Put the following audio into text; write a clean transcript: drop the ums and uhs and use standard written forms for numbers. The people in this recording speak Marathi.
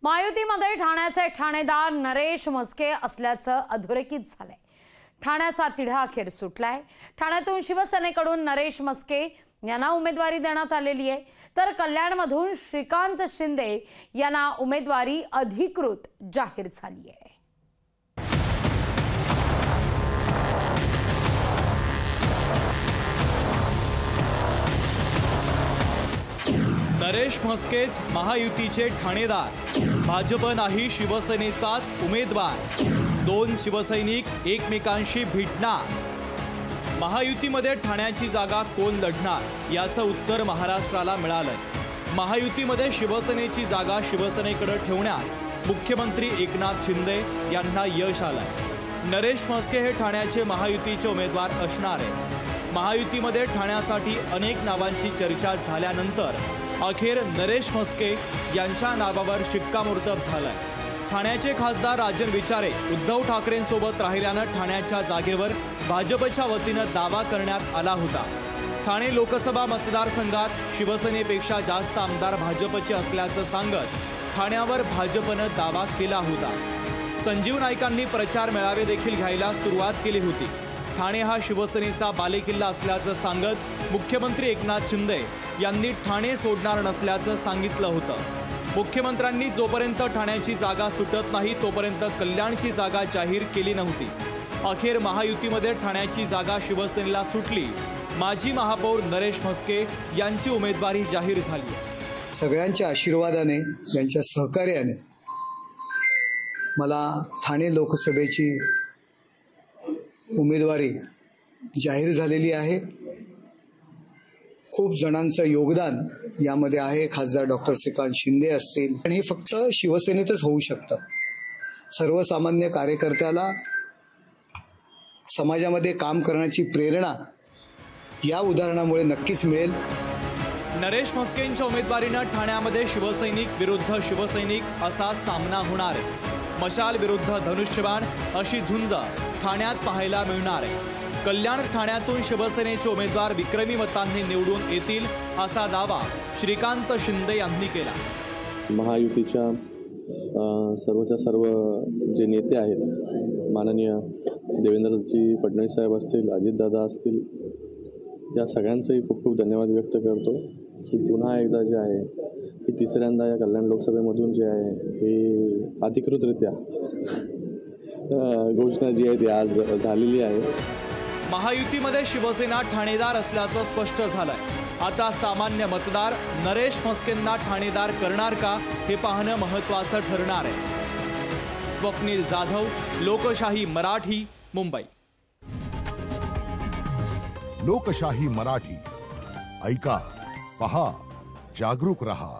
महायुतीमध्ये ठाण्याचे ठाणेदार नरेश म्हस्के असल्याचं अधोरेखित झालंय। ठाण्याचा तिढा अखेर सुटलाय। ठाण्यातून शिवसेनेकडून नरेश म्हस्के यांना उमेदवारी देण्यात आलेली आहे, तर कल्याणमधून श्रीकांत शिंदे यांना उमेदवारी अधिकृत जाहीर झाली आहे। नरेश म्हस्केच महायुतीचे ठाणेदार, भाजप नाही शिवसेनेचाच उमेदवार। दोन शिवसैनिक एकमेकांशी भिडणार। महायुतीमध्ये ठाण्याची जागा कोण लढणार याचं उत्तर महाराष्ट्राला मिळालंय। महायुतीमध्ये शिवसेनेची जागा शिवसेनेकडे ठेवण्यात मुख्यमंत्री एकनाथ शिंदे यांना यश आलंय। नरेश म्हस्के हे ठाण्याचे महायुतीचे उमेदवार असणार आहेत। महायुतीमध्ये ठाण्यासाठी अनेक नावांची चर्चा झाल्यानंतर अखेर नरेश म्हस्के यांच्या नावावर शिक्कामोर्तब झालंय। ठाण्याचे खासदार राजन विचारे उद्धव ठाकरेंसोबत राहिल्यानं ठाण्याच्या जागेवर भाजपच्या वतीनं दावा करण्यात आला होता। ठाणे लोकसभा मतदारसंघात शिवसेनेपेक्षा जास्त आमदार भाजपचे असल्याचं सांगत ठाण्यावर भाजपनं दावा केला होता। संजीव नाईकांनी प्रचार मेळावे देखील घ्यायला सुरुवात केली होती। ठाणे हा शिवसेनेचा बालेकिल्ला असल्याचं सांगत मुख्यमंत्री एकनाथ शिंदे यांनी ठाणे सोडणार नसल्याचं सांगितलं होतं। मुख्यमंत्र्यांनी जोपर्यंत ठाण्याची जागा सुटत नाही तोपर्यंत कल्याणची जागा जाहीर केली नव्हती। अखेर महायुतीमध्ये ठाण्याची जागा शिवसेनेला सुटली। माजी महापौर नरेश म्हस्के यांची उमेदवारी जाहीर झाली। सगळ्यांच्या आशीर्वादाने, यांच्या सहकार्याने मला ठाणे लोकसभेची उमेदवारी जाहीर झालेली आहे। खूप जणांचं योगदान यामध्ये आहे। खासदार डॉक्टर श्रीकांत शिंदे असतील, आणि हे फक्त शिवसेनेतच होऊ शकतं। सर्वसामान्य कार्यकर्त्याला समाजामध्ये काम करण्याची प्रेरणा या उदाहरणामुळे नक्कीच मिळेल। नरेश म्हस्केंच्या उमेदवारीनं ठाण्यामध्ये शिवसैनिक विरुद्ध शिवसैनिक असा सामना होणार आहे। मशाल विरुद्ध धनुष्यबाण अशी झुंज ठाण्यात पाहायला मिळणार आहे। कल्याण ठाण्यातून शिवसेनेचे उमेदवार विक्रमी मतांनी निवडून येतील असा दावा श्रीकांत शिंदे यांनी केला। महायुतीच्या सर्वच्या सर्व जे नेते आहेत, माननीय देवेंद्रजी फडणवीस साहेब असतील, अजितदादा असतील, या सगळ्यांचंही खूप खूप धन्यवाद व्यक्त करतो की पुन्हा एकदा जे आहे की तिसऱ्यांदा या कल्याण लोकसभेमधून जे आहे हे अधिकृतरित्या घोषणा जी आहे ती आज झालेली आहे। महायुतीमध्ये शिवसेना ठाणेदार असल्याचं स्पष्ट झालंय। आता सामान्य मतदार नरेश म्हस्केंना ठाणेदार करणार का हे पाहणं महत्त्वाचं ठरणार आहे। स्वप्नील जाधव, लोकशाही मराठी, मुंबई। लोकशाही मराठी, ऐका, पहा, जागरूक रहा।